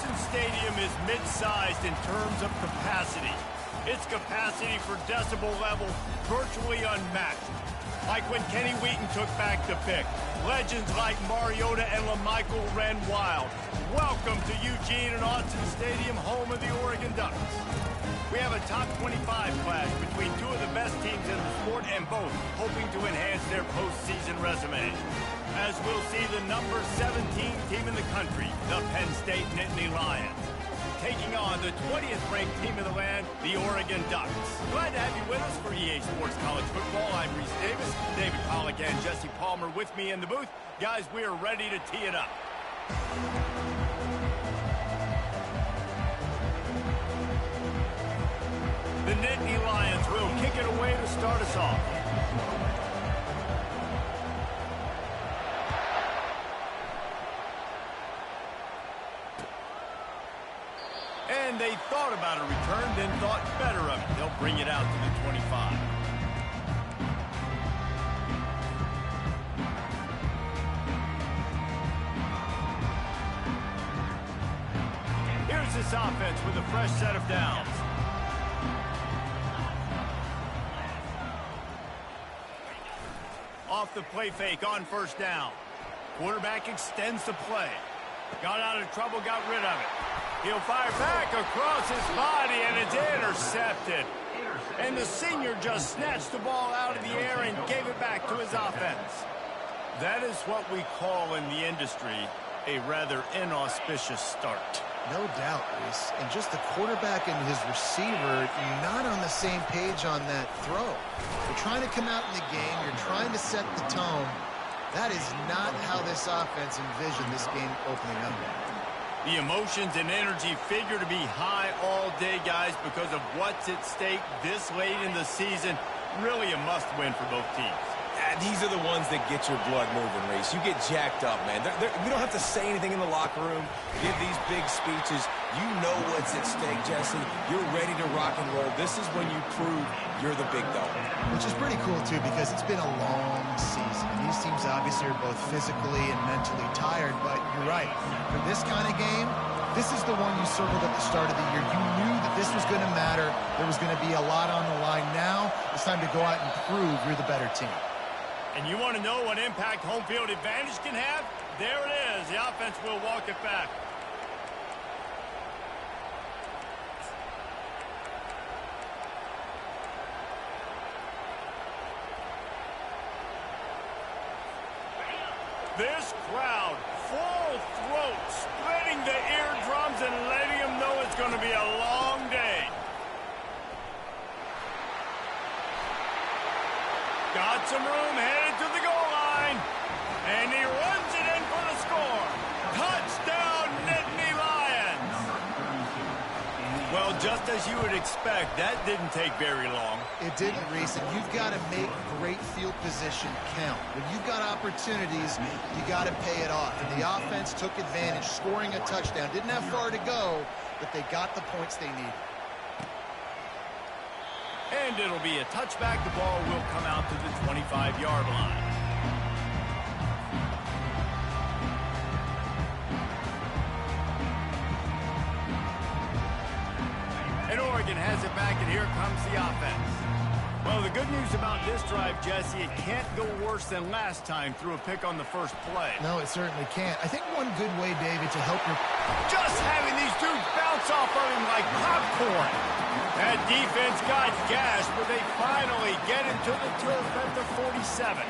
Autzen Stadium is mid-sized in terms of capacity. Its capacity for decibel level virtually unmatched. Like when Kenny Wheaton took back the pick. Legends like Mariota and LaMichael ran wild. Welcome to Eugene and Autzen Stadium, home of the Oregon Ducks. We have a top 25 clash between two of the best teams in the sport, and both hoping to enhance their postseason resume. As we'll see the number 17 team in the country, the Penn State Nittany Lions, taking on the 20th ranked team in the land, the Oregon Ducks. Glad to have you with us for EA Sports College Football. I'm Reese Davis, David Pollack and Jesse Palmer with me in the booth. Guys, we are ready to tee it up. The Nittany Lions will kick it away to start us off. And they thought about a return, then thought better of it. They'll bring it out to the 25. Here's this offense with a fresh set of downs. Off the play fake on first down. Quarterback extends the play. Got out of trouble, got rid of it. He'll fire back across his body, and it's intercepted. And the senior just snatched the ball out of the air and gave it back to his offense. That is what we call in the industry a rather inauspicious start. No doubt, Reese. And just the quarterback and his receiver not on the same page on that throw. You're trying to come out in the game. You're trying to set the tone. That is not how this offense envisioned this game opening up. The emotions and energy figure to be high all day, guys, because of what's at stake this late in the season. Really a must-win for both teams. These are the ones that get your blood moving, Reese. You get jacked up, man. We don't have to say anything in the locker room, give these big speeches. You know what's at stake, Jesse. You're ready to rock and roll. This is when you prove you're the big dog. Which is pretty cool, too, because it's been a long season. These teams obviously are both physically and mentally tired, but you're right. For this kind of game, this is the one you circled at the start of the year. You knew that this was going to matter. There was going to be a lot on the line. Now it's time to go out and prove you're the better team. And you want to know what impact home field advantage can have? There it is. The offense will walk it back. This crowd, full throat, splitting the eardrums and letting them know it's going to be a long day. Got some room, headed to the goal line. And he runs it in for the score. Touchdown, Nittany Lions. Well, just as you would expect, that didn't take very long. It didn't, Reese, and you've got to make great field position count. When you've got opportunities, you got to pay it off. And the offense took advantage, scoring a touchdown. Didn't have far to go, but they got the points they needed. And it'll be a touchback. The ball will come out to the 25-yard line. And Oregon has it back, and here comes the offense. Well, the good news about this drive, Jesse, it can't go worse than last time through a pick on the first play. No, it certainly can't. I think one good way, David, to help your... Just having these dudes bounce off of him like popcorn. That defense got gashed, but they finally get him to the turf at the 47.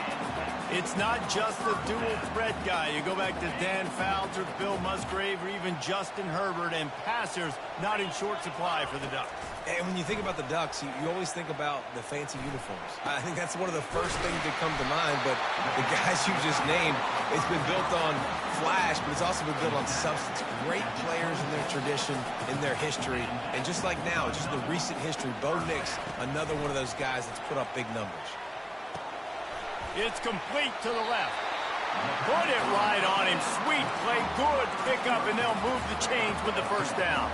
It's not just the dual threat guy. You go back to Dan Fouts or Bill Musgrave or even Justin Herbert, and passers not in short supply for the Ducks. And when you think about the Ducks, you always think about the fancy uniforms. I think that's one of the first things that come to mind, but the guys you just named, it's been built on flash, but it's also been built on substance. Great players in their tradition, in their history, and just like now, just the recent history, Bo Nix, another one of those guys that's put up big numbers. It's complete to the left. Put it right on him. Sweet play, good pickup, and they'll move the chains with the first down.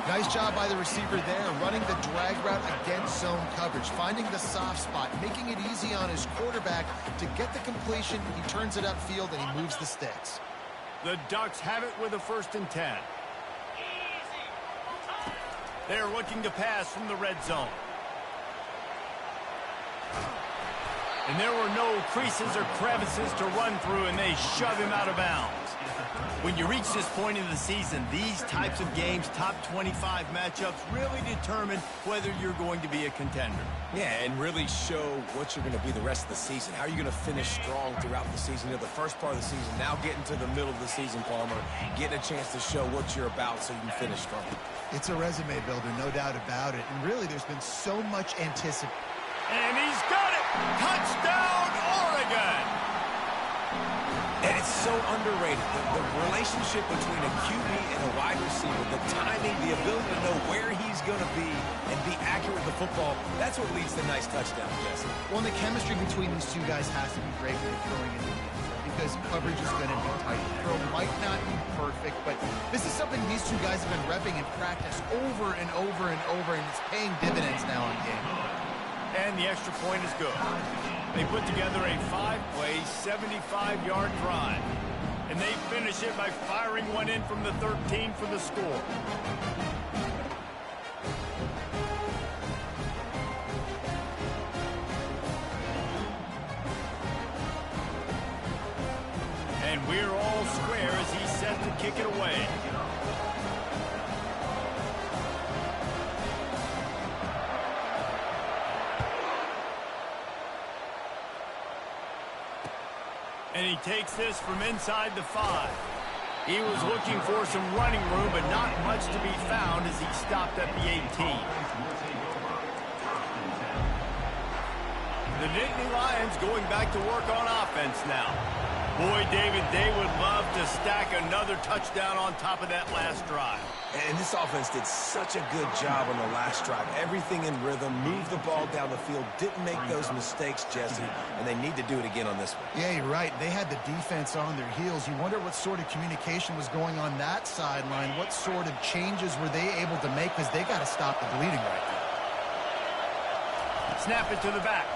Nice job by the receiver there, running the drag route against zone coverage, finding the soft spot, making it easy on his quarterback to get the completion. He turns it upfield, and he moves the sticks. The Ducks have it with a 1st and 10. They're looking to pass from the red zone. And there were no creases or crevices to run through, and they shove him out of bounds. When you reach this point in the season, these types of games, top 25 matchups, really determine whether you're going to be a contender. Yeah, and really show what you're going to be the rest of the season. How are you going to finish strong throughout the season? You know, the first part of the season, now getting to the middle of the season, Palmer, getting a chance to show what you're about so you can finish strong. It's a resume builder, no doubt about it. And really, there's been so much anticipation. And he's got it! Touchdown, Oregon! And it's so underrated. The relationship between a QB and a wide receiver, the timing, the ability to know where he's going to be and be accurate with the football, that's what leads to nice touchdowns, Jesse. Well, and the chemistry between these two guys has to be great when you're throwing in the game, because coverage is going to be tight. The throw might not be perfect, but this is something these two guys have been repping in practice over and over and over, and it's paying dividends now in game. And the extra point is good. They put together a 5-play, 75-yard drive. And they finish it by firing one in from the 13 for the score. And we're all square as he's set to kick it away. And he takes this from inside the 5. He was looking for some running room, but not much to be found as he stopped at the 18. The Nittany Lions going back to work on offense now. Boy, David, they would love to stack another touchdown on top of that last drive. And this offense did such a good job on the last drive. Everything in rhythm, moved the ball down the field, didn't make those mistakes, Jesse, and they need to do it again on this one. Yeah, you're right. They had the defense on their heels. You wonder what sort of communication was going on that sideline. What sort of changes were they able to make, because they got to stop the bleeding right now. Snap it to the back.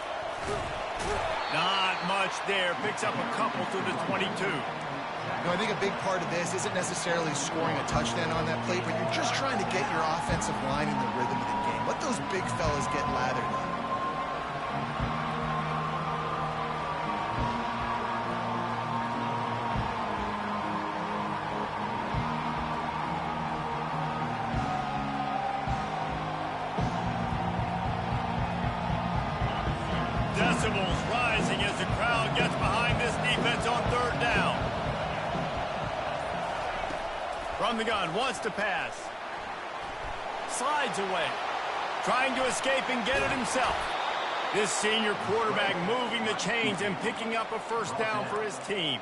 Not much there. Picks up a couple to the 22. No, I think a big part of this isn't necessarily scoring a touchdown on that play, but you're just trying to get your offensive line in the rhythm of the game. Let those big fellas get lathered up. Decibels rising as the crowd gets behind this defense on third down. From the gun, wants to pass. Slides away. Trying to escape and get it himself. This senior quarterback moving the chains and picking up a first down for his team.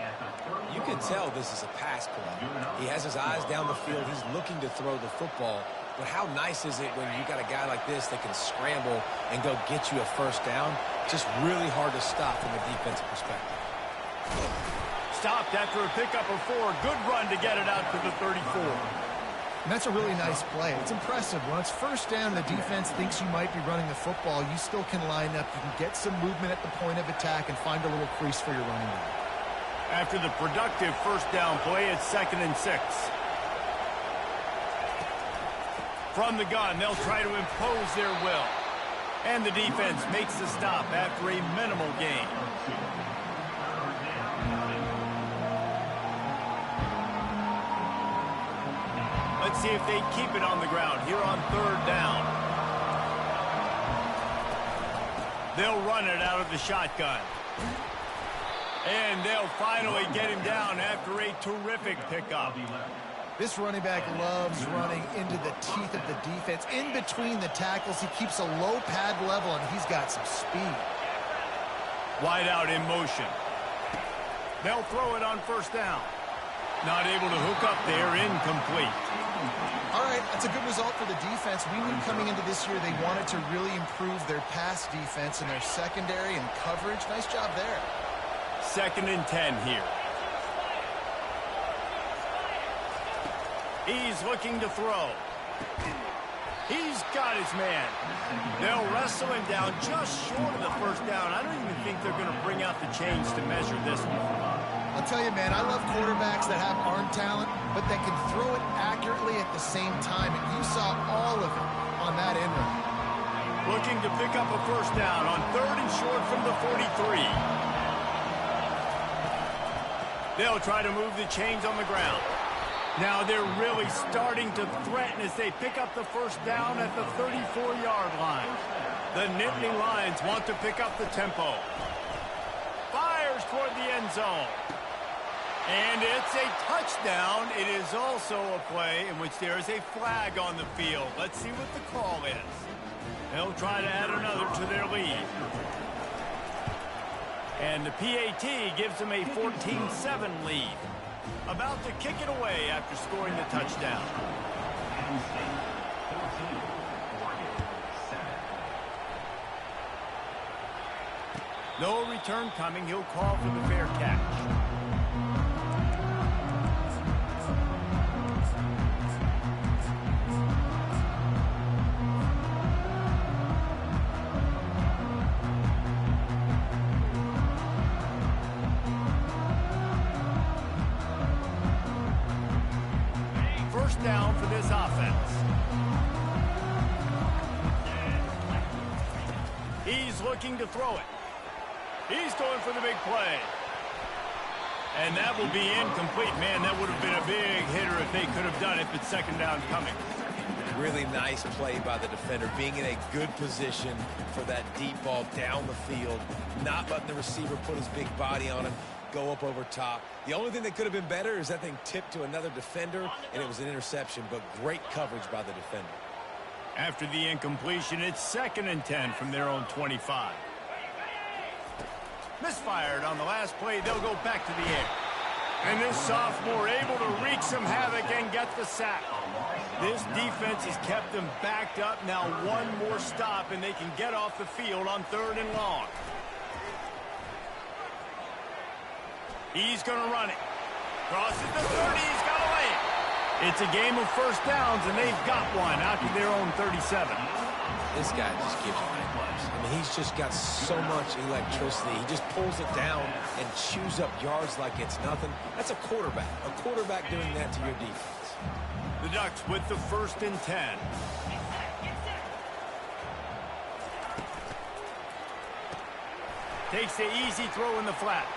You can tell this is a pass play. He has his eyes down the field. He's looking to throw the football. But how nice is it when you got a guy like this that can scramble and go get you a first down? Just really hard to stop from a defensive perspective. Stopped after a pickup of 4. Good run to get it out to the 34. And that's a really nice play. It's impressive. When it's first down, the defense thinks you might be running the football. You still can line up. You can get some movement at the point of attack and find a little crease for your running back. After the productive first down play, it's 2nd and 6. From the gun, they'll try to impose their will. And the defense makes the stop after a minimal gain. Let's see if they keep it on the ground here on third down. They'll run it out of the shotgun. And they'll finally get him down after a terrific pickup. This running back loves running into the teeth of the defense. In between the tackles, he keeps a low pad level, and he's got some speed. Wide out in motion. They'll throw it on first down. Not able to hook up there, incomplete. All right, that's a good result for the defense. We knew coming into this year they wanted to really improve their pass defense and their secondary and coverage. Nice job there. 2nd and 10 here. He's looking to throw. He's got his man. They'll wrestle him down just short of the first down. I don't even think they're going to bring out the chains to measure this one. I'll tell you, man, I love quarterbacks that have arm talent, but that can throw it accurately at the same time. And you saw all of it. Looking to pick up a first down on 3rd and short from the 43. They'll try to move the chains on the ground. Now they're really starting to threaten as they pick up the first down at the 34-yard line. The Nittany Lions want to pick up the tempo. Fires toward the end zone. And it's a touchdown. It is also a play in which there is a flag on the field. Let's see what the call is. They'll try to add another to their lead. And the PAT gives them a 14-7 lead. About to kick it away after scoring the touchdown. No return coming. He'll call for the fair catch. First down for this offense. He's looking to throw it. He's going for the big play. And that will be incomplete. Man, that would have been a big hitter if they could have done it, but second down coming. Really nice play by the defender, being in a good position for that deep ball down the field, not letting the receiver put his big body on him, go up over top. The only thing that could have been better is that thing tipped to another defender, and it was an interception, but great coverage by the defender. After the incompletion, it's 2nd and 10 from their own 25. Misfired on the last play. They'll go back to the air. And this sophomore able to wreak some havoc and get the sack. This defense has kept them backed up. Now one more stop, and they can get off the field on 3rd and long. He's going to run it. Crosses the 30. He's got to lay it. It's a game of first downs, and they've got one out to their own 37. This guy just gives you nightmares. I mean, he's just got so much electricity. He just pulls it down and chews up yards like it's nothing. That's a quarterback. A quarterback doing that to your defense. The Ducks with the 1st and 10. Takes the easy throw in the flat.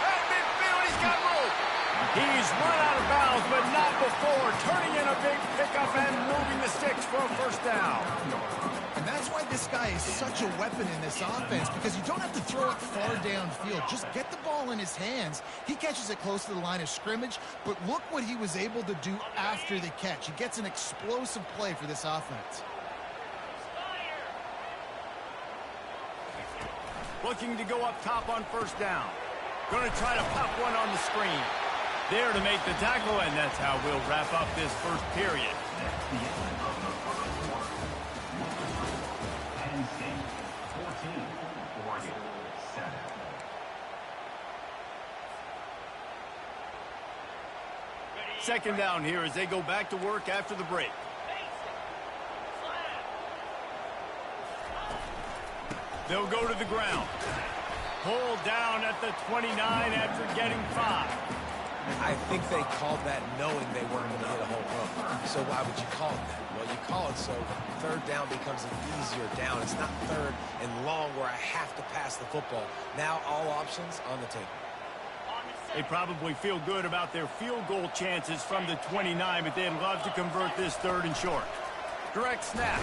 At midfield, he's got room. He's run out of bounds, but not before. Turning in a big pickup and moving the sticks for a first down. And that's why this guy is such a weapon in this offense, because you don't have to throw it far downfield. Just get the ball in his hands. He catches it close to the line of scrimmage, but look what he was able to do after the catch. He gets an explosive play for this offense. Looking to go up top on first down. Going to try to pop one on the screen. There to make the tackle, and that's how we'll wrap up this first period. Second down here as they go back to work after the break. They'll go to the ground. Pulled down at the 29 after getting 5. I think they called that knowing they weren't going to hit a home run. So why would you call it that? Well, you call it so 3rd down becomes an easier down. It's not 3rd and long where I have to pass the football. Now all options on the table. They probably feel good about their field goal chances from the 29, but they'd love to convert this 3rd and short. Direct snap.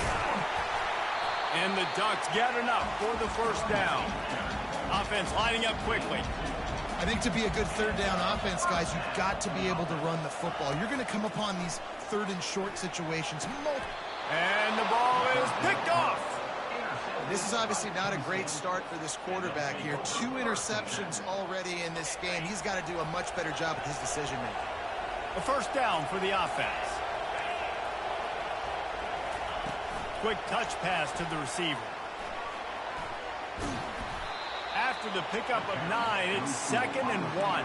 And the Ducks get enough for the first down. Offense lining up quickly. I think to be a good 3rd down offense, guys, you've got to be able to run the football. You're going to come upon these 3rd and short situations. And the ball is picked off. This is obviously not a great start for this quarterback here. 2 interceptions already in this game. He's got to do a much better job with his decision-making. A first down for the offense. Quick touch pass to the receiver. After the pickup of 9, it's 2nd and 1.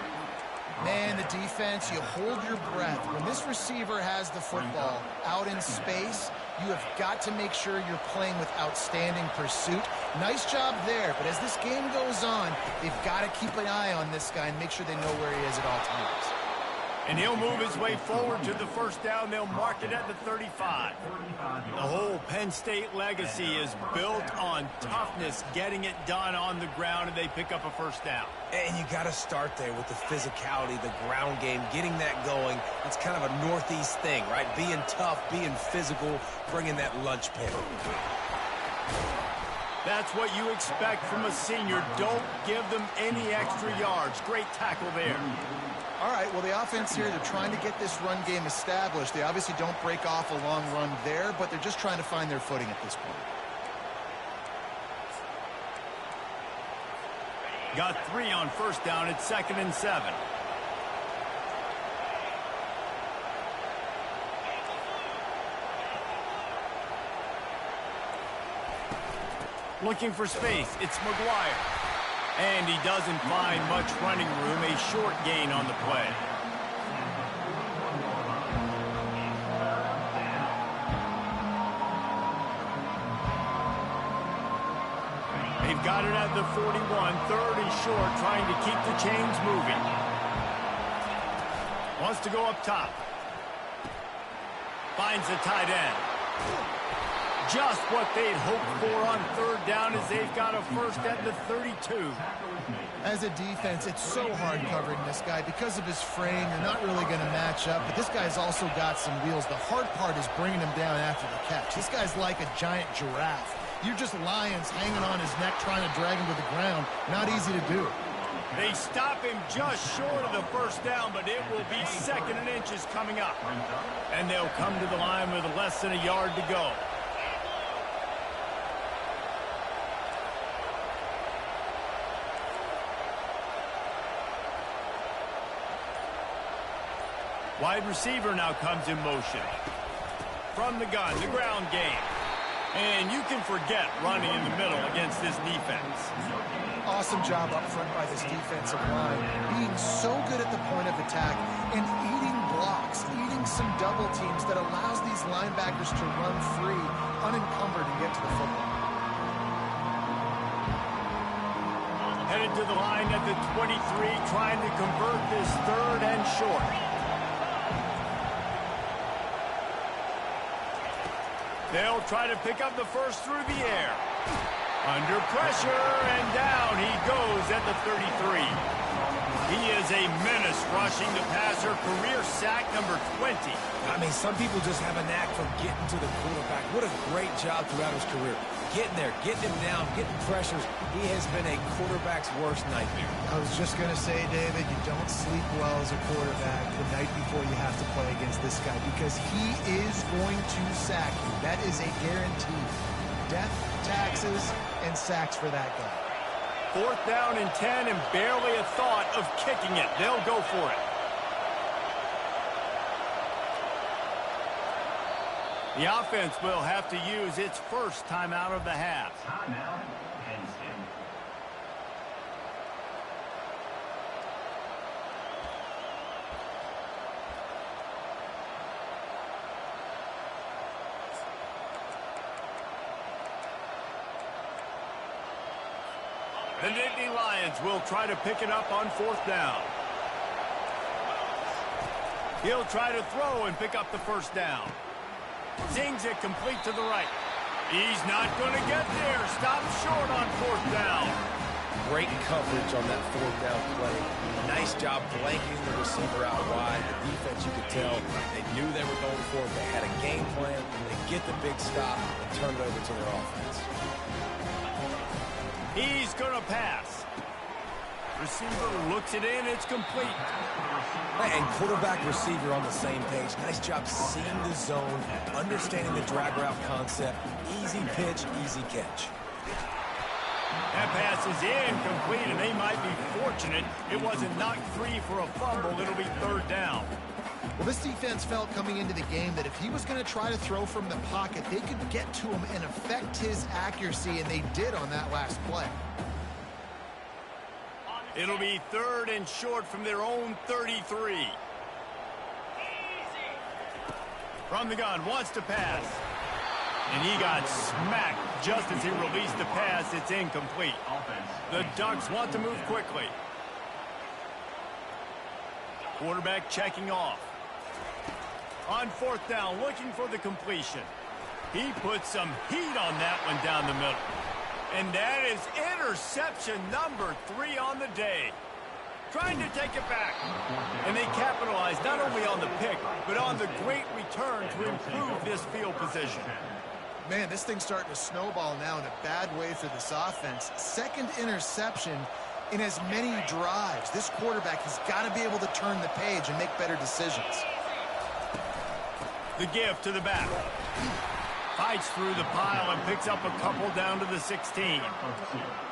Man, the defense, you hold your breath. When this receiver has the football out in space, you have got to make sure you're playing with outstanding pursuit. Nice job there, but as this game goes on, they've got to keep an eye on this guy and make sure they know where he is at all times. And he'll move his way forward to the first down. They'll mark it at the 35. The whole Penn State legacy is built on toughness, getting it done on the ground, and they pick up a first down. And you got to start there with the physicality, the ground game, getting that going. It's kind of a Northeast thing, right? Being tough, being physical, bringing that lunch pail. That's what you expect from a senior. Don't give them any extra yards. Great tackle there. All right, well, the offense here, they're trying to get this run game established. They obviously don't break off a long run there, but they're just trying to find their footing at this point. Got 3 on first down. It's 2nd and 7. Looking for space. It's McGuire. And he doesn't find much running room. A short gain on the play. They've got it at the 41. 3rd and short, trying to keep the chains moving. Wants to go up top. Finds the tight end. Just what they'd hoped for on 3rd down as they've got a first at the 32. As a defense, it's so hard covering this guy. Because of his frame, you're not really going to match up, but this guy's also got some wheels. The hard part is bringing him down after the catch. This guy's like a giant giraffe. You're just lions hanging on his neck trying to drag him to the ground. Not easy to do. They stop him just short of the first down, but it will be 2nd and inches coming up. And they'll come to the line with less than a yard to go. Wide receiver now comes in motion. From the gun, the ground game. And you can forget running in the middle against this defense. Awesome job up front by this defensive line. Being so good at the point of attack and eating blocks, eating some double teams that allows these linebackers to run free, unencumbered, and get to the football. Headed to the line at the 23, trying to convert this 3rd and short. They'll try to pick up the first through the air. Under pressure, and down he goes at the 33. He is a menace rushing the passer, career sack number 20. I mean, some people just have a knack for getting to the quarterback. What a great job throughout his career. Getting there, getting him down, getting pressures. He has been a quarterback's worst nightmare. I was just going to say, David, you don't sleep well as a quarterback the night before you have to play against this guy because he is going to sack you. That is a guarantee. Death, taxes, and sacks for that guy. 4th down and 10 and barely a thought of kicking it. They'll go for it. The offense will have to use its first timeout of the half. Timeout, Penn State. The Nittany Lions will try to pick it up on 4th down. He'll try to throw and pick up the first down. Zings it complete to the right. He's not going to get there. Stop short on 4th down. Great coverage on that 4th down play. Nice job blanking the receiver out wide. The defense, you could tell, they knew they were going for it. They had a game plan. They get the big stop and turn it over to their offense. He's going to pass. Receiver looks it in. It's complete. And quarterback receiver on the same page. Nice job seeing the zone, understanding the drag route concept. Easy pitch, easy catch. That pass is incomplete, and they might be fortunate it wasn't knocked free for a fumble. It'll be 3rd down. Well, this defense felt coming into the game that if he was going to try to throw from the pocket, they could get to him and affect his accuracy, and they did on that last play. It'll be 3rd and short from their own 33. From the gun, wants to pass. And he got smacked just as he released the pass. It's incomplete. The Ducks want to move quickly. Quarterback checking off. On 4th down, looking for the completion. He put some heat on that one down the middle. And that is interception number 3 on the day. Trying to take it back. And they capitalized not only on the pick, but on the great return to improve this field position. Man, this thing's starting to snowball now in a bad way for this offense. Second interception in as many drives. This quarterback has got to be able to turn the page and make better decisions. The give to the back. Fights through the pile and picks up a couple down to the 16.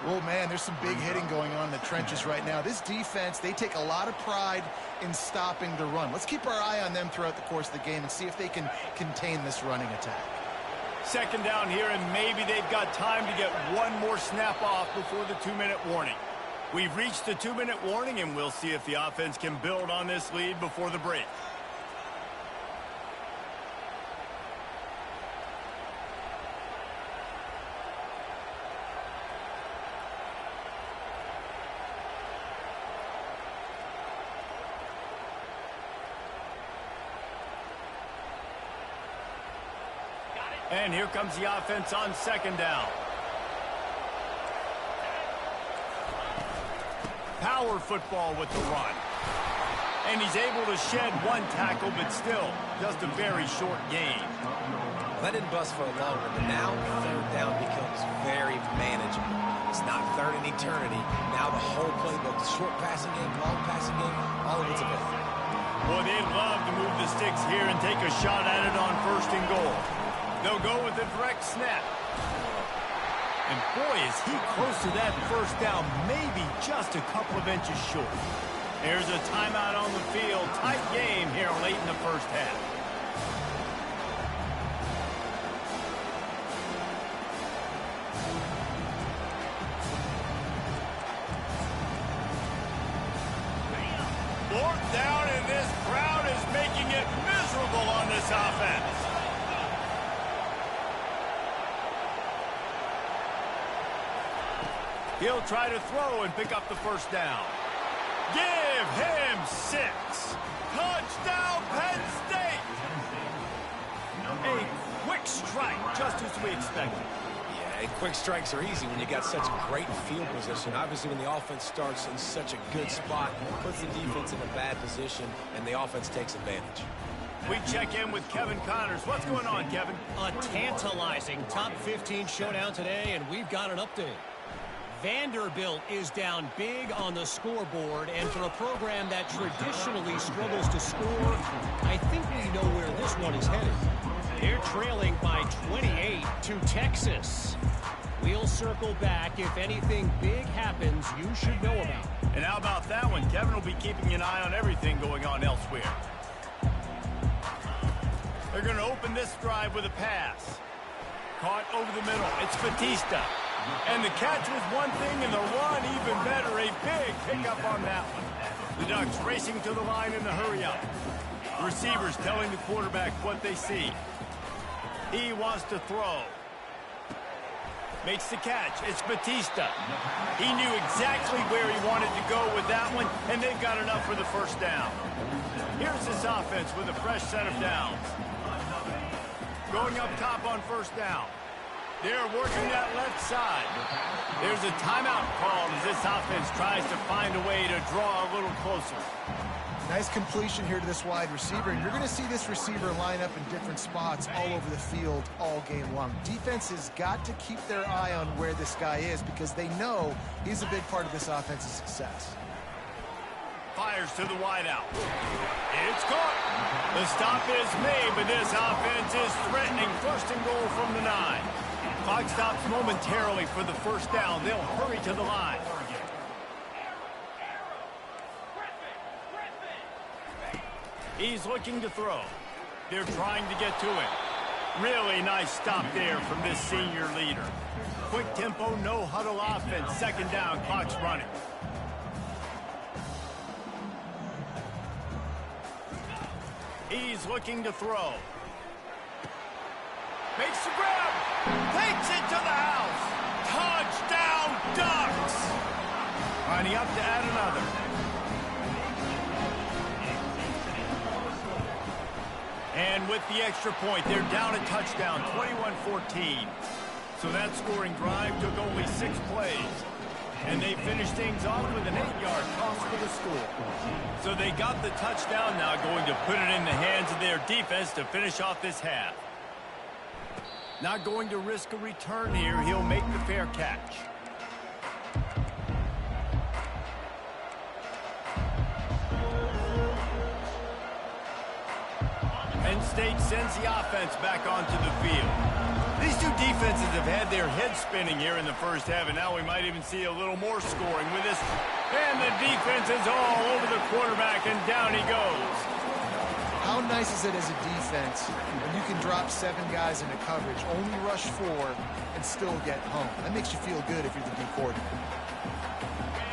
Oh, man, there's some big hitting going on in the trenches right now. This defense, they take a lot of pride in stopping the run. Let's keep our eye on them throughout the course of the game and see if they can contain this running attack. Second down here, and maybe they've got time to get one more snap off before the 2-minute warning. We've reached the 2-minute warning, and we'll see if the offense can build on this lead before the break. And here comes the offense on second down. Power football with the run. And he's able to shed one tackle, but still just a very short gain. That didn't bust for a long one, but now third down becomes very manageable. It's not third in eternity. Now the whole playbook, short passing game, long passing game, all of it's available. Boy, they'd love to move the sticks here and take a shot at it on 1st and goal. They'll go with a direct snap. And boy, is he close to that 1st down, maybe just a couple of inches short. There's a timeout on the field. Tight game here late in the 1st half. Fourth down, and this crowd is making it miserable on this offense. He'll try to throw and pick up the 1st down. Give him 6. Touchdown, Penn State! A quick strike, just as we expected. Yeah, and quick strikes are easy when you got such great field position. Obviously, when the offense starts in such a good spot, it puts the defense in a bad position, and the offense takes advantage. We check in with Kevin Connors. What's going on, Kevin? A tantalizing top 15 showdown today, and we've got an update. Vanderbilt is down big on the scoreboard, and for a program that traditionally struggles to score, I think we know where this one is headed. They're trailing by 28 to Texas. We'll circle back if anything big happens you should know about. And how about that one? Kevin will be keeping an eye on everything going on elsewhere. They're going to open this drive with a pass. Caught over the middle. It's Batista. And the catch was one thing, and the run even better. A big pickup on that one. The Ducks racing to the line in the hurry-up. Receivers telling the quarterback what they see. He wants to throw. Makes the catch. It's Batista. He knew exactly where he wanted to go with that one, and they've got enough for the 1st down. Here's this offense with a fresh set of downs. Going up top on 1st down. They're working that left side. There's a timeout called as this offense tries to find a way to draw a little closer. Nice completion here to this wide receiver, and you're going to see this receiver line up in different spots all over the field all game long. Defense has got to keep their eye on where this guy is because they know he's a big part of this offense's success. Fires to the wideout. It's caught. The stop is made, but this offense is threatening 1st and goal from the 9. Clock stops momentarily for the 1st down. They'll hurry to the line. He's looking to throw. They're trying to get to him. Really nice stop there from this senior leader. Quick tempo, no huddle offense. 2nd down, clock's running. He's looking to throw. Makes the grab. Takes it to the house. Touchdown, Ducks. Lining up to add another. And with the extra point, they're down a touchdown, 21-14. So that scoring drive took only 6 plays. And they finished things off with an 8-yard toss for the score. So they got the touchdown, now going to put it in the hands of their defense to finish off this half. Not going to risk a return here. He'll make the fair catch. Penn State sends the offense back onto the field. These two defenses have had their heads spinning here in the first half, and now we might even see a little more scoring with this. And the defense is all over the quarterback, and down he goes. How nice is it as a defense when you can drop 7 guys into coverage, only rush 4, and still get home? That makes you feel good if you're the D coordinator.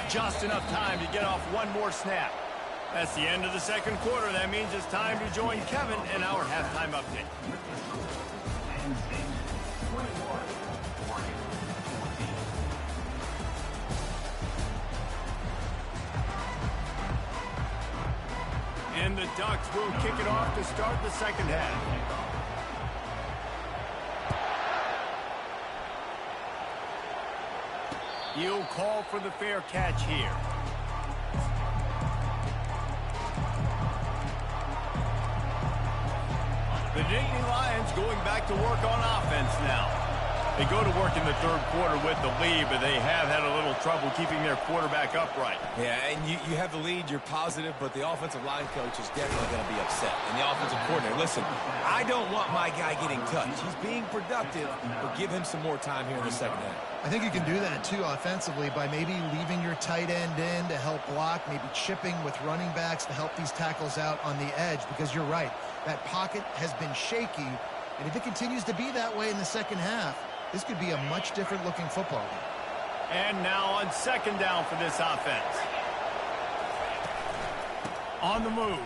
Just enough time to get off one more snap. That's the end of the second quarter. That means it's time to join Kevin in our halftime update. And the Ducks will kick it off to start the second half. He'll call for the fair catch here. The Nittany Lions going back to work on offense now. They go to work in the third quarter with the lead, but they have had a little trouble keeping their quarterback upright. Yeah, and you have the lead, you're positive, but the offensive line coach is definitely going to be upset. And the offensive coordinator, listen, I don't want my guy getting touched. He's being productive, but give him some more time here in the second half. I think you can do that, too, offensively, by maybe leaving your tight end in to help block, maybe chipping with running backs to help these tackles out on the edge, because you're right. That pocket has been shaky, and if it continues to be that way in the second half, this could be a much different looking football game. And now on second down for this offense. On the move.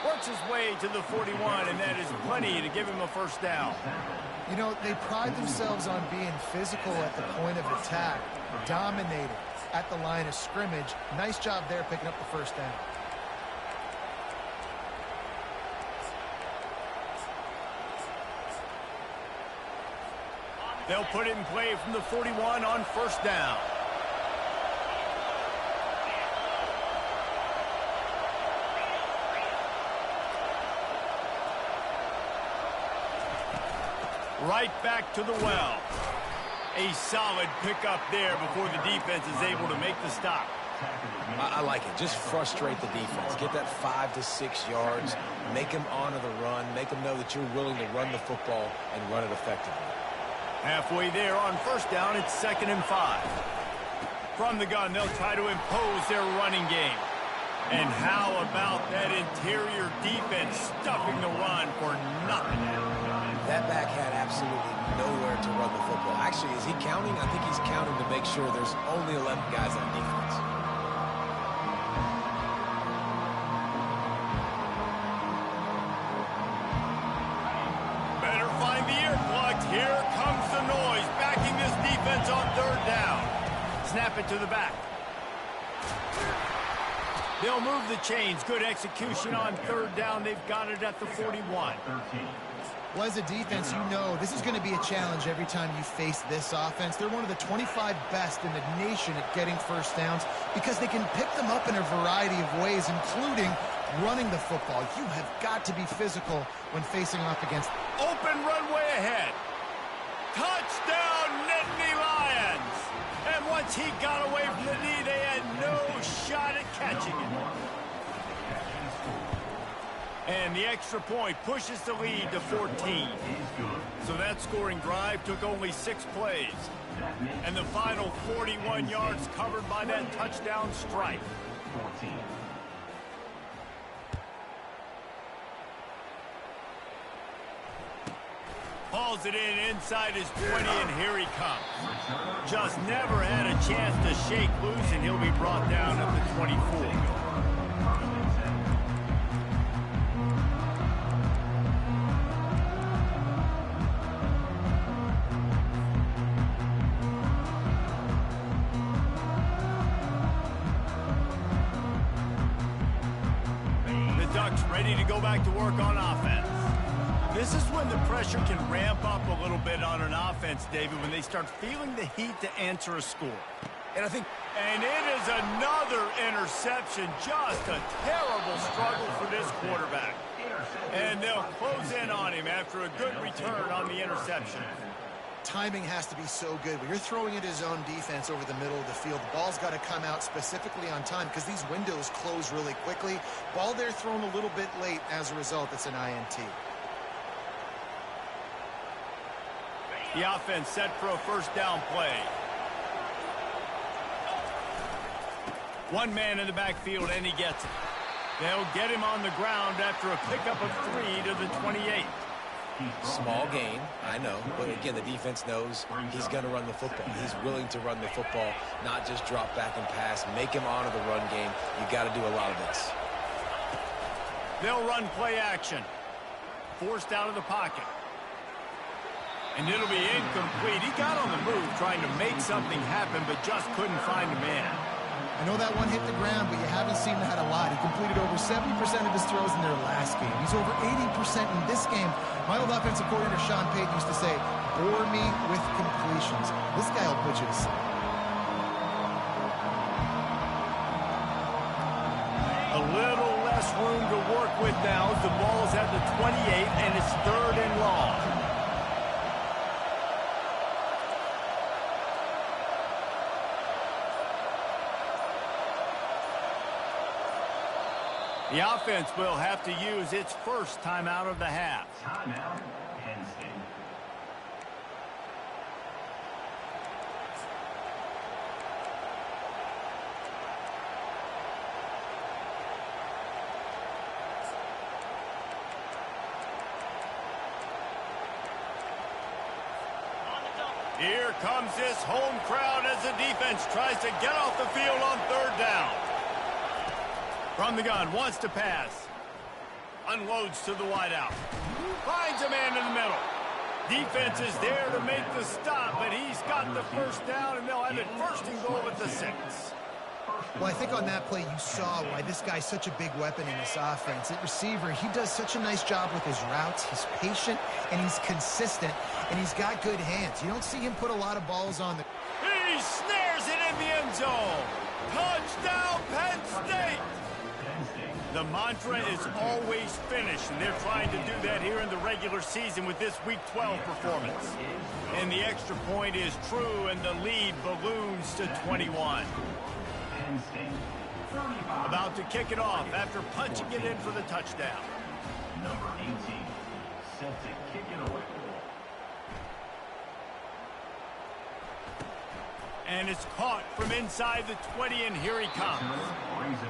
Works his way to the 41, and that is plenty to give him a first down. You know, they pride themselves on being physical at the point of attack, dominating at the line of scrimmage. Nice job there picking up the first down. They'll put it in play from the 41 on first down. Right back to the well. A solid pickup there before the defense is able to make the stop. I like it. Just frustrate the defense. Get that 5 to 6 yards. Make them honor the run. Make them know that you're willing to run the football and run it effectively. Halfway there on first down, it's 2nd and 5. From the gun, they'll try to impose their running game. And how about that interior defense stuffing the run for nothing? That back had absolutely nowhere to run the football. Actually, is he counting? I think he's counting to make sure there's only 11 guys on defense. Better find the earplugs. Here comes the noise, backing this defense on third down. Snap it to the back. They'll move the chains. Good execution on third down. They've got it at the 41. Well, as a defense, you know this is going to be a challenge every time you face this offense. They're one of the 25 best in the nation at getting first downs because they can pick them up in a variety of ways, including running the football. You have got to be physical when facing off against. Open runway ahead. Touchdown, Nittany Lions! And once he got away from the knee, they had no shot at catching it. And the extra point pushes the lead to 14. So that scoring drive took only 6 plays. And the final 41 yards covered by that touchdown strike. Hauls it in inside his 20, and here he comes. Just never had a chance to shake loose, and he'll be brought down at the 24. ready to go back to work on offense. This is when the pressure can ramp up a little bit on an offense, David, when they start feeling the heat to answer a score. And I think... And it is another interception. Just a terrible struggle for this quarterback. And they'll close in on him after a good return on the interception. Timing has to be so good. When you're throwing it his own defense over the middle of the field, the ball's got to come out specifically on time because these windows close really quickly. Ball there thrown a little bit late. As a result, it's an INT. The offense set for a first down play. One man in the backfield, and he gets it. They'll get him on the ground after a pickup of 3 to the 28. Small gain, I know. But again, the defense knows he's going to run the football. He's willing to run the football, not just drop back and pass. Make him honor the run game. You got to do a lot of this. They'll run play action. Forced out of the pocket. And it'll be incomplete. He got on the move trying to make something happen, but just couldn't find a man. I know that one hit the ground, but you haven't seen that a lot. He completed over 70% of his throws in their last game. He's over 80% in this game. My old offensive coordinator, Sean Payton, used to say, bore me with completions. This guy will put you to sleep. A little less room to work with now as the ball's at the 28, and it's 3rd and long. The offense will have to use its first timeout of the half. Timeout, Penn State. Here comes this home crowd as the defense tries to get off the field on 3rd down. From the gun, wants to pass. Unloads to the wideout. Finds a man in the middle. Defense is there to make the stop, but he's got the first down, and they'll have it 1st and goal at the 6. Well, I think on that play you saw why this guy's such a big weapon in this offense. At receiver, he does such a nice job with his routes. He's patient, and he's consistent, and he's got good hands. You don't see him put a lot of balls on the... He snares it in the end zone. Touchdown, Penn State! The mantra is always finish, and they're trying to do that here in the regular season with this Week 12 performance. And the extra point is true, and the lead balloons to 21. About to kick it off after punching it in for the touchdown. Number 18, set to kick it away. And it's caught from inside the 20, and here he comes.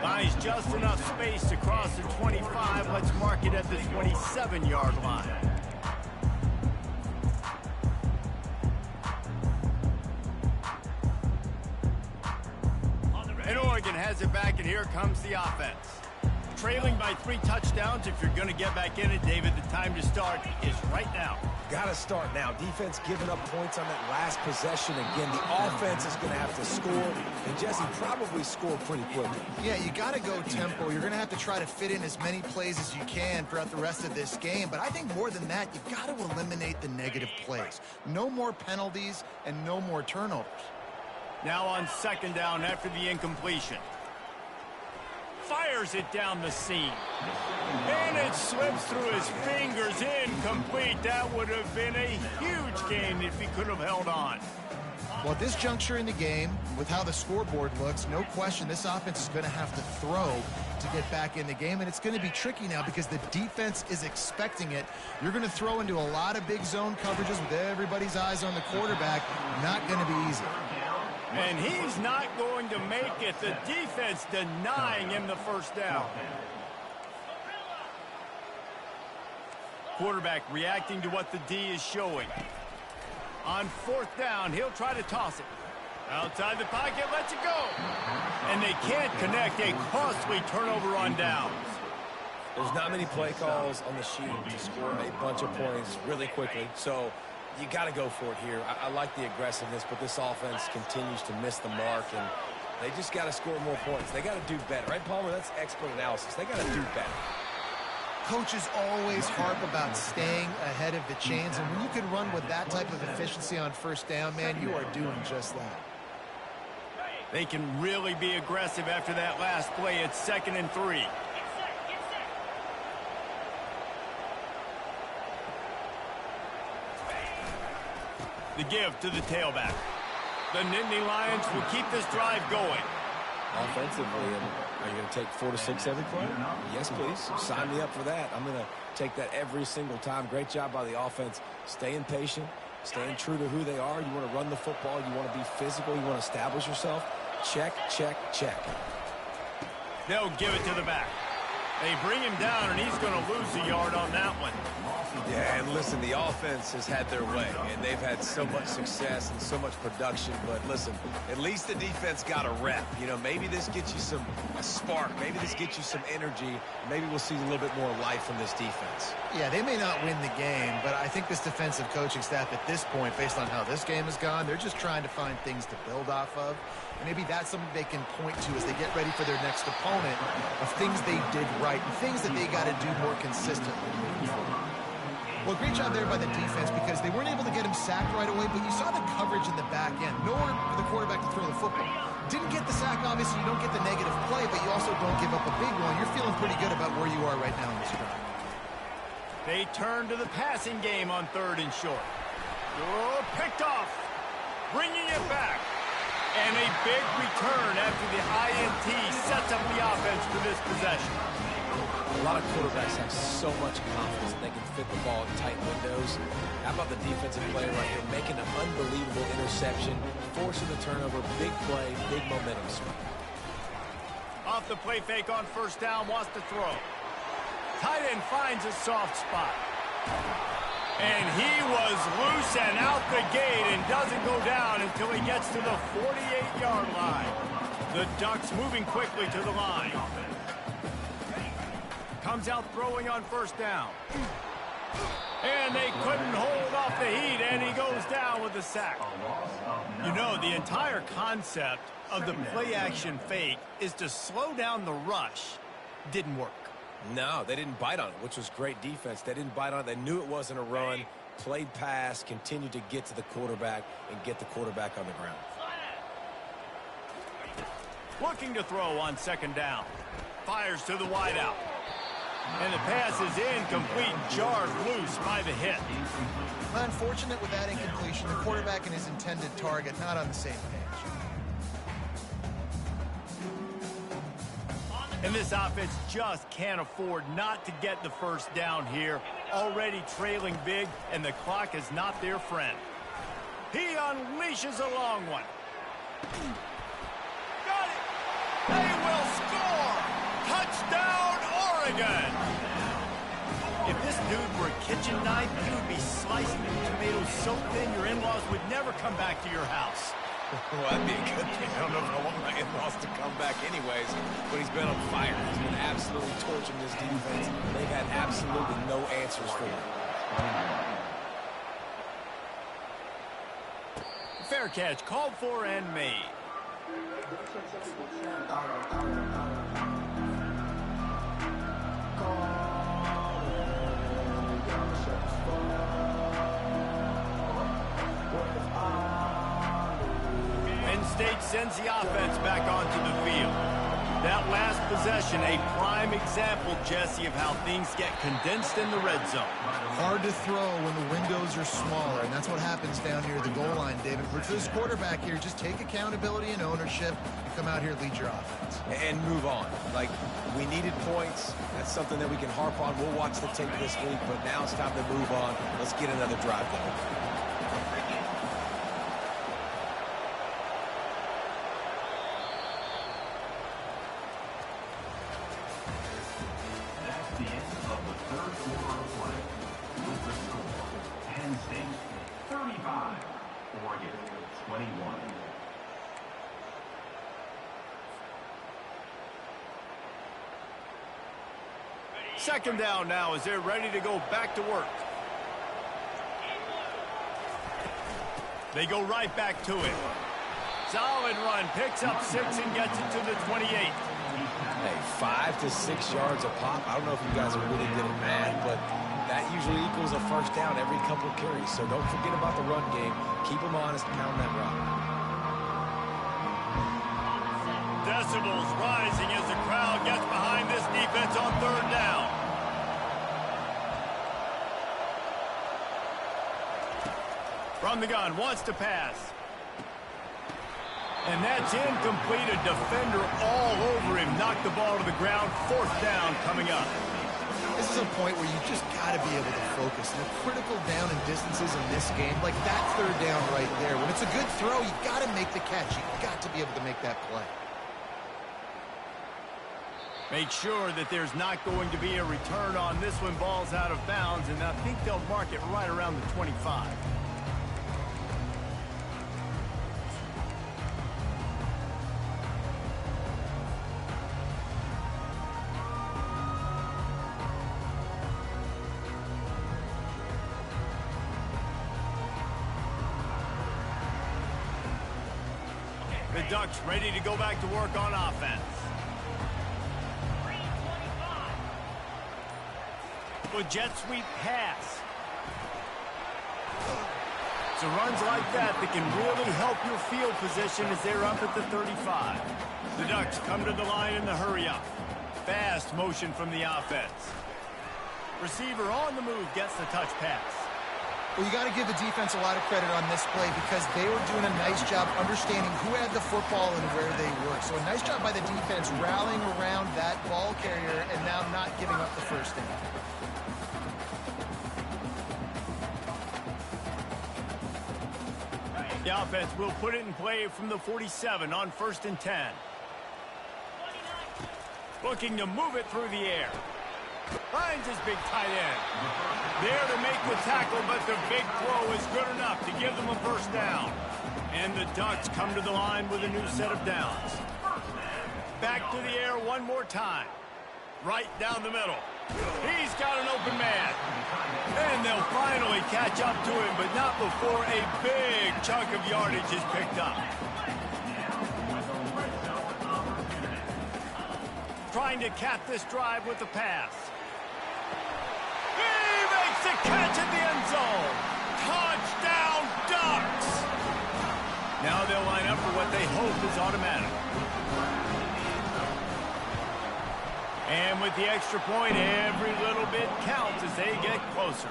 Buys just enough space to cross the 25. Let's mark it at the 27-yard line. And Oregon has it back, and here comes the offense. Trailing by 3 touchdowns. If you're going to get back in it, David, the time to start is right now. Got to start now. Defense giving up points on that last possession. Again, the offense is going to have to score. And Jesse probably scored pretty quickly. Yeah, you got to go tempo. You're going to have to try to fit in as many plays as you can throughout the rest of this game. But I think more than that, you've got to eliminate the negative plays. No more penalties and no more turnovers. Now on 2nd down after the incompletion. Fires it down the seam. And it slips through his fingers. Incomplete. That would have been a huge game if he could have held on. Well, at this juncture in the game, with how the scoreboard looks, no question this offense is going to have to throw to get back in the game, and it's going to be tricky now because the defense is expecting it. You're going to throw into a lot of big zone coverages with everybody's eyes on the quarterback. Not going to be easy. And he's not going to make it. The defense denying him the first down. Quarterback reacting to what the D is showing. On 4th down, he'll try to toss it. Outside the pocket, lets it go. And they can't connect. A costly turnover on downs. There's not many play calls on the sheet to score a bunch of points really quickly. So you got to go for it here. I like the aggressiveness, but this offense continues to miss the mark, and they just got to score more points. They got to do better, right, Palmer? That's expert analysis. They got to do better. Coaches always harp about staying ahead of the chains, and when you can run with that type of efficiency on first down, man, you are doing just that. They can really be aggressive after that last play. It's 2nd and 3. The give to the tailback. The Nittany Lions will keep this drive going. Offensively, are you going to take 4 to 6 every play? Yes, please. Sign me up for that. I'm going to take that every single time. Great job by the offense. Staying patient, staying true to who they are. You want to run the football. You want to be physical. You want to establish yourself. Check, check, check. They'll give it to the back. They bring him down, and he's going to lose a yard on that one. Yeah, and listen, the offense has had their way, and they've had so much success and so much production. But listen, at least the defense got a rep. You know, maybe this gets you a spark. Maybe this gets you some energy. Maybe we'll see a little bit more life from this defense. Yeah, they may not win the game, but I think this defensive coaching staff at this point, based on how this game has gone, they're just trying to find things to build off of. And maybe that's something they can point to as they get ready for their next opponent, of things they did right and things that they got to do more consistently. Well, great job there by the defense, because they weren't able to get him sacked right away, but you saw the coverage in the back end. Nowhere for the quarterback to throw the football. Didn't get the sack, obviously. You don't get the negative play, but you also don't give up a big one. You're feeling pretty good about where you are right now in this drive. They turn to the passing game on 3rd and short. Oh, picked off. Bringing it back. And a big return after the INT sets up the offense for this possession. A lot of quarterbacks have so much confidence that they can fit the ball in tight windows. How about the defensive player right here making an unbelievable interception, forcing the turnover, big play, big momentum swing. Off the play fake on 1st down, wants to throw. Tight end finds a soft spot. And he was loose and out the gate and doesn't go down until he gets to the 48-yard line. The Ducks moving quickly to the line. Comes out throwing on 1st down. And they couldn't hold off the heat, and he goes down with the sack. You know, the entire concept of the play-action fake is to slow down the rush. Didn't work. No, they didn't bite on it, which was great defense. They didn't bite on it. They knew it wasn't a run, played pass, continued to get to the quarterback and get the quarterback on the ground. Looking to throw on 2nd down. Fires to the wideout. And the pass is incomplete, jarred loose by the hit. Unfortunate with that incompletion. The quarterback and his intended target not on the same page. And this offense just can't afford not to get the 1st down here. Already trailing big, and the clock is not their friend. He unleashes a long one. Got it! They will score! Touchdown, Oregon! If this dude were a kitchen knife, he would be slicing the tomatoes so thin your in-laws would never come back to your house. Well, that'd be a good thing. I don't know if I want my in-laws to come back anyways, but he's been on fire. He's been absolutely torching this defense. They've had absolutely no answers for him. Fair catch, called for and made. State sends the offense back onto the field. That last possession, a prime example, Jesse, of how things get condensed in the red zone. Hard to throw when the windows are smaller, and that's what happens down near the goal line, David. For this quarterback here, just take accountability and ownership and come out here and lead your offense. And move on. Like, we needed points. That's something that we can harp on. We'll watch the tape this week, but now it's time to move on. Let's get another drive going. Oregon, 21. Second down now as they're ready to go back to work. They go right back to it. Solid run. Picks up 6 and gets it to the 28. Hey, 5 to 6 yards a pop. I don't know if you guys are really good at math, but that usually equals a first down every couple of carries. So don't forget about the run game. Keep them honest, pound that rock. Decibels rising as the crowd gets behind this defense on 3rd down. From the gun, wants to pass. And that's incomplete. A defender all over him. Knocked the ball to the ground. 4th down coming up. This is a point where you just got to be able to focus. And the critical down and distances in this game, like that 3rd down right there. When it's a good throw, you got to make the catch. You got to be able to make that play. Make sure that there's not going to be a return on this one. Ball's out of bounds, and I think they'll mark it right around the 25. The Ducks ready to go back to work on offense. With jet sweep pass. So runs like that can really help your field position as they're up at the 35. The Ducks come to the line in the hurry up. Fast motion from the offense. Receiver on the move gets the touch pass. Well, you got to give the defense a lot of credit on this play because they were doing a nice job understanding who had the football and where they were. So a nice job by the defense rallying around that ball carrier and now not giving up the first down. The offense will put it in play from the 47 on 1st and 10. Looking to move it through the air. Finds his big tight end. There to make the tackle, but the big throw is good enough to give them a first down. And the Ducks come to the line with a new set of downs. Back to the air one more time. Right down the middle. He's got an open man. And they'll finally catch up to him, but not before a big chunk of yardage is picked up. Trying to cap this drive with the pass. He makes the catch at the end zone. Touchdown, Ducks! Now they'll line up for what they hope is automatic. And with the extra point, every little bit counts as they get closer.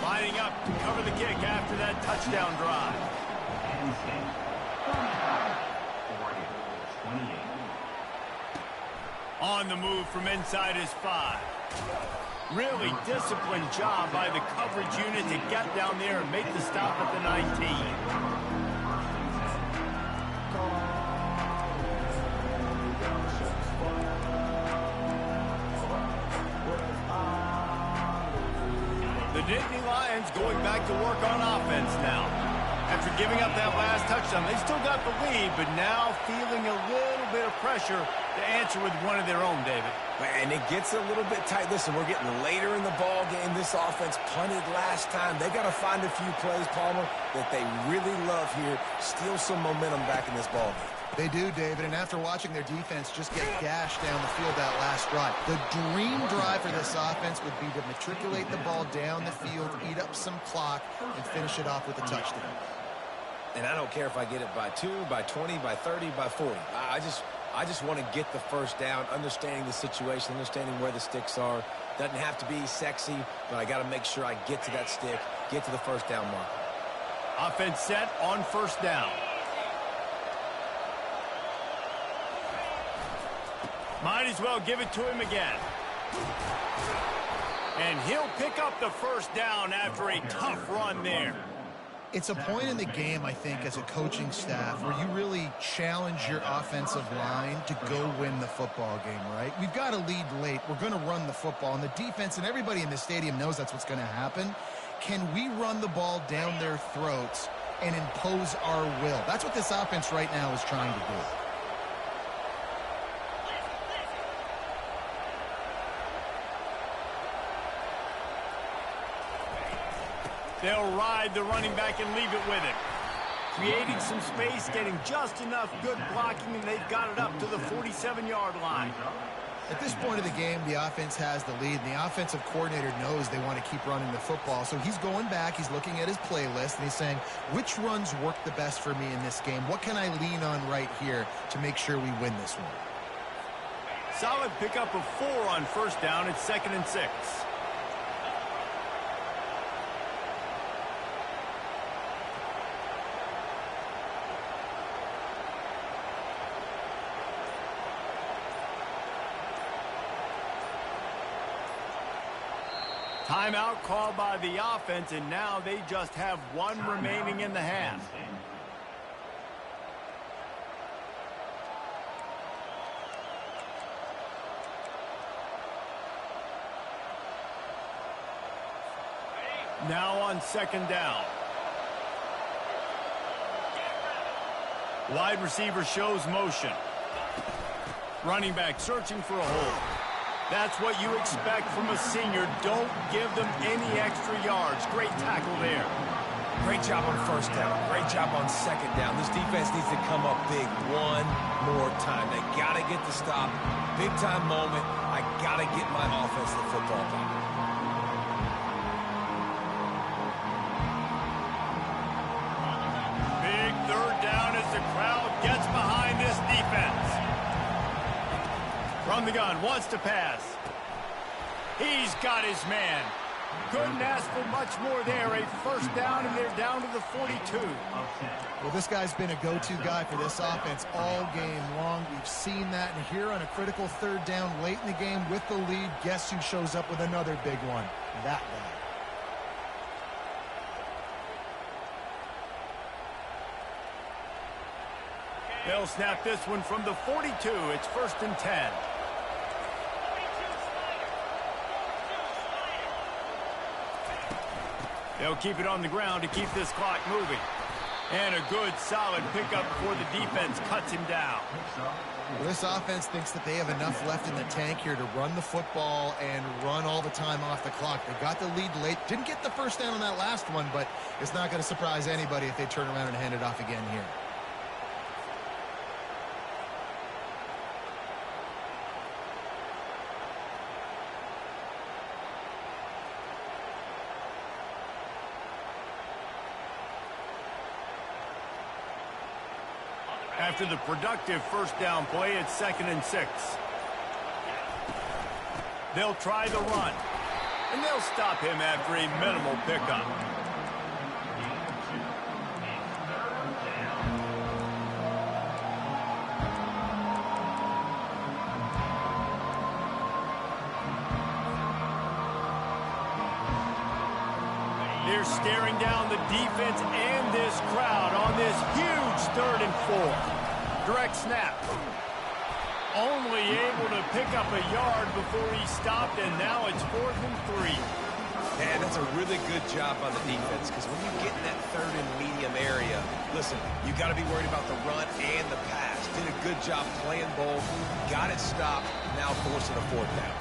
Lining up to cover the kick after that touchdown drive. On the move from inside his 5. Really disciplined job by the coverage unit to get down there and make the stop at the 19. The Nittany Lions going back to work on offense now. After giving up that last touchdown, they still got the lead, but now feeling a little bit of pressure to answer with one of their own, David. And it gets a little bit tight. Listen, we're getting later in the ball game. This offense punted last time. They got to find a few plays, Palmer, that they really love here. Steal some momentum back in this ball game. They do, David, and after watching their defense just get gashed down the field that last drive, the dream drive for this offense would be to matriculate the ball down the field, eat up some clock, and finish it off with a touchdown. And I don't care if I get it by 2, by 20, by 30, by 40. I just want to get the first down, understanding the situation, understanding where the sticks are. Doesn't have to be sexy, but I got to make sure I get to that stick, get to the first down mark. Offense set on first down. Might as well give it to him again. And he'll pick up the first down after a tough run there. It's a point in the game, I think, as a coaching staff where you really challenge your offensive line to go win the football game, right? We've got to lead late. We're going to run the football, and the defense and everybody in the stadium knows that's what's going to happen. Can we run the ball down their throats and impose our will? That's what this offense right now is trying to do. They'll ride the running back and leave it with him. creating some space, getting just enough good blocking, and they've got it up to the 47-yard line. At this point of the game, the offense has the lead, and the offensive coordinator knows they want to keep running the football. So he's going back, he's looking at his playlist, and he's saying, which runs work the best for me in this game? What can I lean on right here to make sure we win this one? Solid pickup of 4 on first down. It's 2nd and 6. Timeout called by the offense, and now they just have 1 remaining in the half. Now on 2nd down. Wide receiver shows motion. Running back searching for a hole. That's what you expect from a senior. Don't give them any extra yards. Great tackle there. Great job on first down. Great job on 2nd down. This defense needs to come up big one more time. They got to get the stop. Big time moment. I got to get my offense the football back. Big 3rd down as the crowd gets behind this defense. From the gun, wants to pass. He's got his man. Couldn't ask for much more there. A first down, and they're down to the 42. Well, this guy's been a go-to guy for this offense all game long. We've seen that, and here on a critical 3rd down late in the game with the lead, guess who shows up with another big one? That guy. They'll snap this one from the 42. It's 1st and 10. They'll keep it on the ground to keep this clock moving. And a good, solid pickup before the defense cuts him down. Well, this offense thinks that they have enough left in the tank here to run the football and run all the time off the clock. They got the lead late. Didn't get the first down on that last one, but it's not going to surprise anybody if they turn around and hand it off again here. After the productive first down play, it's 2nd and 6. They'll try the run, and they'll stop him after a minimal pickup. They're staring down the defense and this crowd on this huge 3rd and 4. Direct snap. Only able to pick up a yard before he stopped, and now it's 4th and 3. Man, that's a really good job on the defense, because when you get in that 3rd and medium area, listen, you got to be worried about the run and the pass. Did a good job playing both. Got it stopped. Now forcing a 4th down.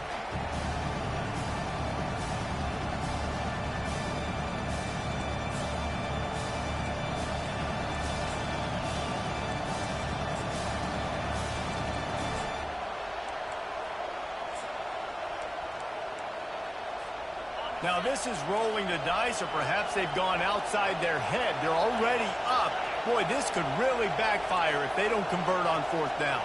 Now this is rolling the dice, or perhaps they've gone outside their head. They're already up. Boy, this could really backfire if they don't convert on 4th down.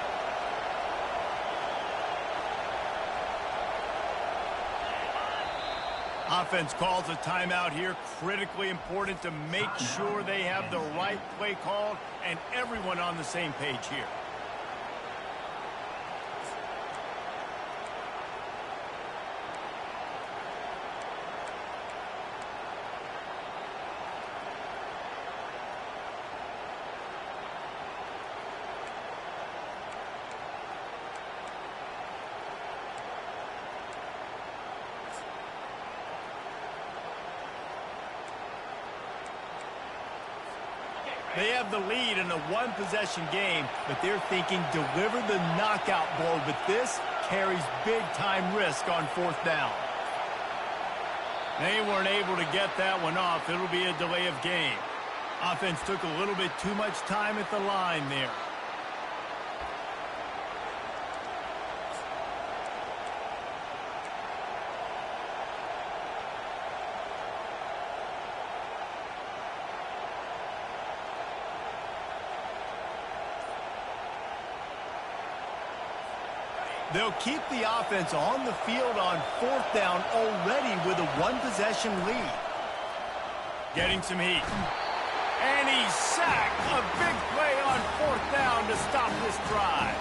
Offense calls a timeout here. Critically important to make sure they have the right play called and everyone on the same page here. They have the lead in a one-possession game, but they're thinking deliver the knockout blow, but this carries big-time risk on 4th down. They weren't able to get that one off. It'll be a delay of game. Offense took a little bit too much time at the line there. They'll keep the offense on the field on 4th down already with a one-possession lead. Getting some heat. And he's sacked. A big play on 4th down to stop this drive.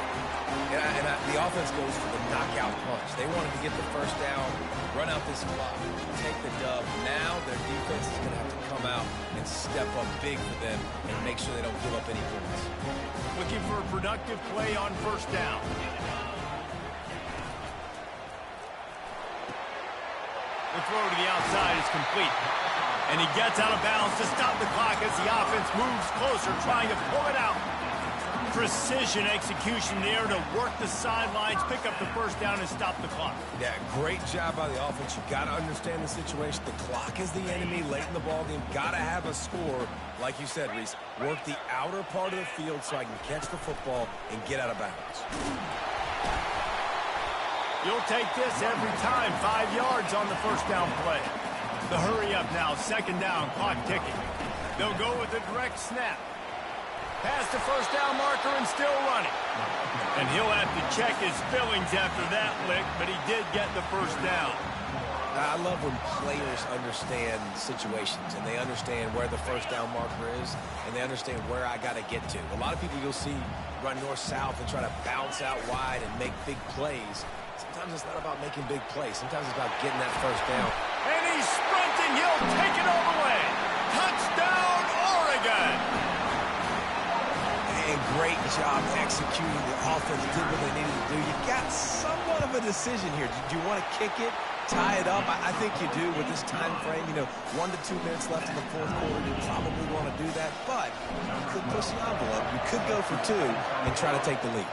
The offense goes for the knockout punch. They wanted to get the first down, run out this clock, take the dub. Now their defense is going to have to come out and step up big for them and make sure they don't give up any points. Looking for a productive play on 1st down. The throw to the outside is complete. And he gets out of bounds to stop the clock as the offense moves closer, trying to pull it out. Precision execution there to work the sidelines, pick up the first down, and stop the clock. Yeah, great job by the offense. You got to understand the situation. The clock is the enemy late in the ballgame. Got to have a score. Like you said, Reese, work the outer part of the field so I can catch the football and get out of bounds. You'll take this every time. 5 yards on the first down play. The hurry up now. 2nd down. Clock ticking. They'll go with a direct snap. Past the first down marker and still running. And he'll have to check his fillings after that lick, but he did get the first down. I love when players understand situations and they understand where the first down marker is and they understand where I got to get to. A lot of people you'll see run north-south and try to bounce out wide and make big plays. Sometimes it's not about making big plays. Sometimes it's about getting that first down. And he's sprinting. He'll take it all the way. Touchdown, Oregon. And great job executing. The offense did what they needed to do. You got somewhat of a decision here. Do you want to kick it, tie it up? I think you do with this time frame. 1 to 2 minutes left in the 4th quarter. You probably want to do that. But you could push the envelope. You could go for 2 and try to take the lead.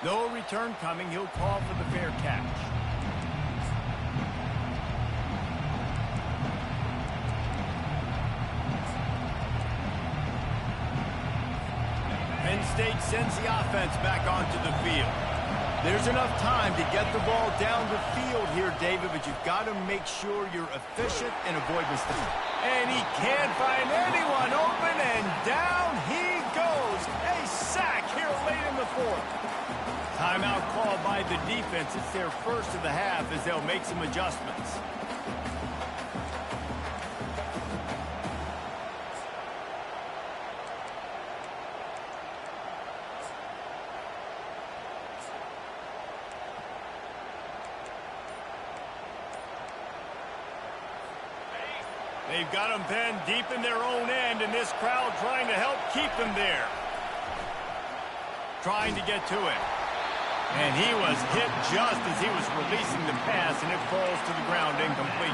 No return coming. He'll call for the fair catch. Penn State sends the offense back onto the field. There's enough time to get the ball down the field here, David, but you've got to make sure you're efficient and avoid mistakes. And he can't find anyone open, and down he goes. A sack here late in the 4th. Timeout called by the defense. It's their first of the half as they'll make some adjustments. They've got them pinned deep in their own end, and this crowd trying to help keep them there. Trying to get to it. And he was hit just as he was releasing the pass, and it falls to the ground incomplete.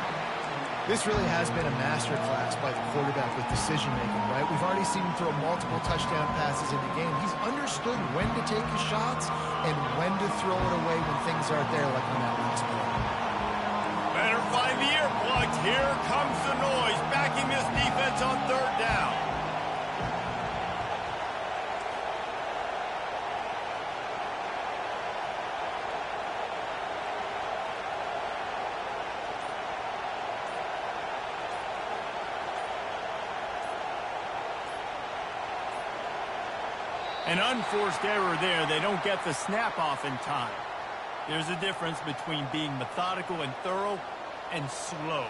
This really has been a masterclass by the quarterback with decision-making, right? We've already seen him throw multiple touchdown passes in the game. He's understood when to take his shots and when to throw it away when things aren't there, like on that last play. Better find the earplugs. Here comes the noise, backing this defense on 3rd down. An unforced error there. They don't get the snap off in time. There's a difference between being methodical and thorough and slow.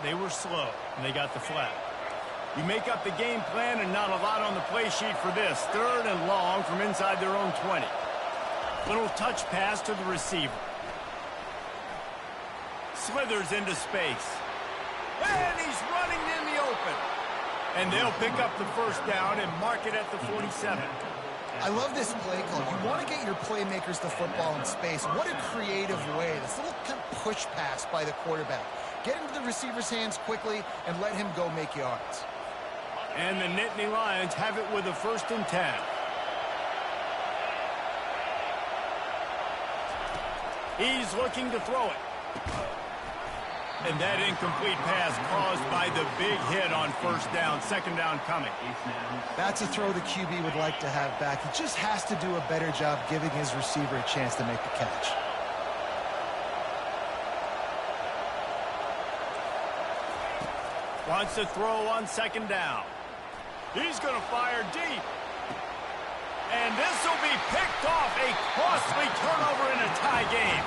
They were slow, and they got the flag. You make up the game plan and not a lot on the play sheet for this. 3rd and long from inside their own 20. Little touch pass to the receiver. Slithers into space. And he's running in the open. And they'll pick up the first down and mark it at the 47. I love this play call. You want to get your playmakers the football in space. What a creative way. This little kind of push pass by the quarterback. Get into the receiver's hands quickly and let him go make yards. And the Nittany Lions have it with a 1st and 10. He's looking to throw it. And that incomplete pass caused by the big hit on first down, second down coming. That's a throw the QB would like to have back. He just has to do a better job giving his receiver a chance to make the catch. Wants to throw on second down. He's going to fire deep. And this will be picked off, a costly turnover in a tie game.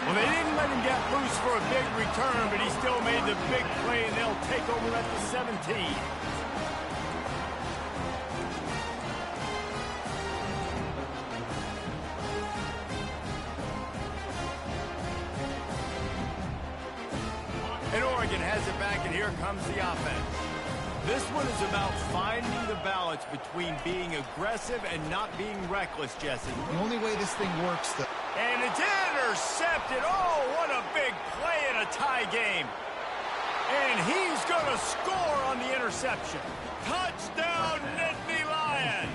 Well, they didn't let him get loose for a big return, but he still made the big play, and they'll take over at the 17. And Oregon has it back, and here comes the offense. This one is about finding the balance between being aggressive and not being reckless, Jesse. The only way this thing works, though. And it's intercepted. Oh, what a big play in a tie game. And he's going to score on the interception. Touchdown, Nittany Lions.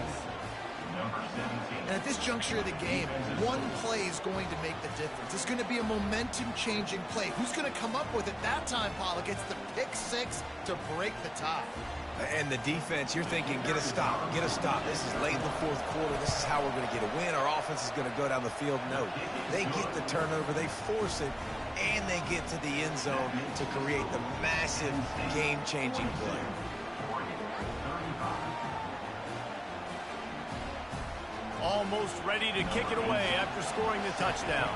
And at this juncture of the game, one play is going to make the difference. It's going to be a momentum-changing play. Who's going to come up with it that time, Pollock? It's the pick six to break the tie. And the defense, you're thinking, get a stop, get a stop. This is late in the fourth quarter. This is how we're going to get a win. Our offense is going to go down the field. No, they get the turnover, they force it, and they get to the end zone to create the massive game-changing play. Almost ready to kick it away after scoring the touchdown.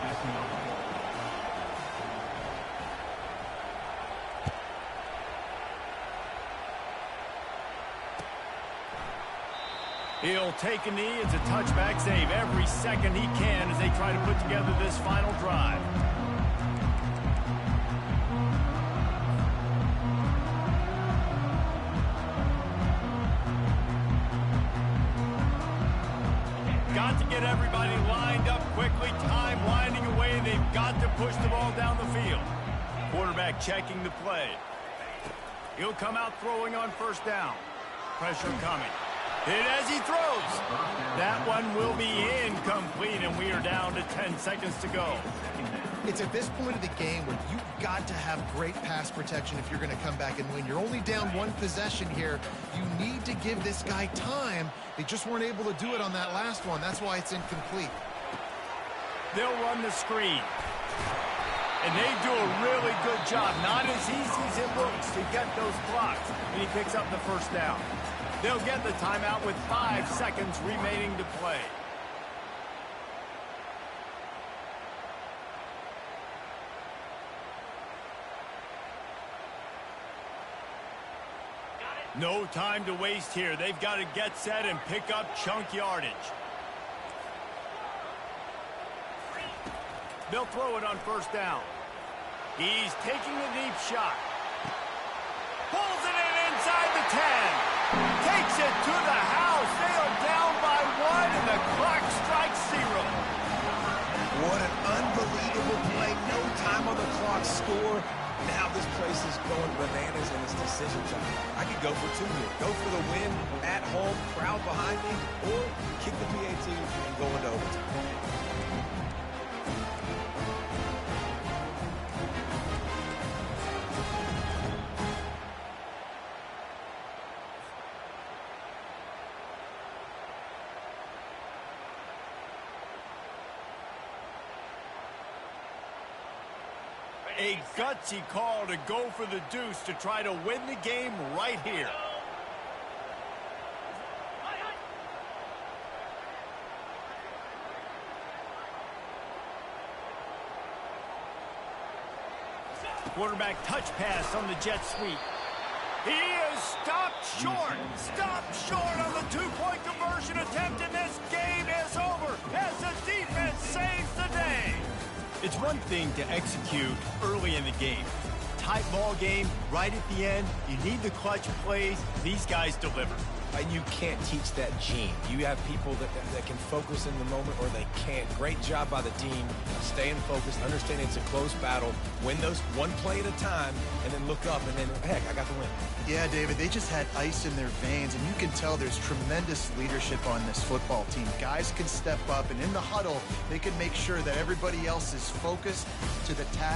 He'll take a knee. It's a touchback save every second he can as they try to put together this final drive. Got to get everybody lined up quickly. Time winding away. They've got to push the ball down the field. Quarterback checking the play. He'll come out throwing on first down. Pressure coming. Hit as he throws. That one will be incomplete, and we are down to 10 seconds to go. It's at this point of the game where you've got to have great pass protection if you're going to come back and win. You're only down one possession here. You need to give this guy time. They just weren't able to do it on that last one. That's why it's incomplete. They'll run the screen. And they do a really good job. Not as easy as it looks to get those blocks. And he picks up the first down. They'll get the timeout with 5 seconds remaining to play. No time to waste here. They've got to get set and pick up chunk yardage. They'll throw it on first down. He's taking a deep shot. Pulls it in inside the 10. Takes it to the house. They are down by 1, and the clock strikes 0. What an unbelievable play. No time on the clock. Score. Now this place is going bananas in its decision time. I could go for 2 here. Go for the win at home, crowd behind me, or kick the PAT and go into overtime. A gutsy call to go for the deuce to try to win the game right here. Quarterback touch pass on the jet sweep. He is stopped short on the two-point conversion attempt, and this game is over as the defense saves the day. It's one thing to execute early in the game. Tight ball game, right at the end, you need the clutch plays. These guys deliver. And you can't teach that gene. You have people that can focus in the moment or they can't. Great job by the team, staying focused, understanding it's a close battle, win those one play at a time, and then look up and then, heck, I got the win. Yeah, David, they just had ice in their veins, and you can tell there's tremendous leadership on this football team. Guys can step up, and in the huddle, they can make sure that everybody else is focused to the task.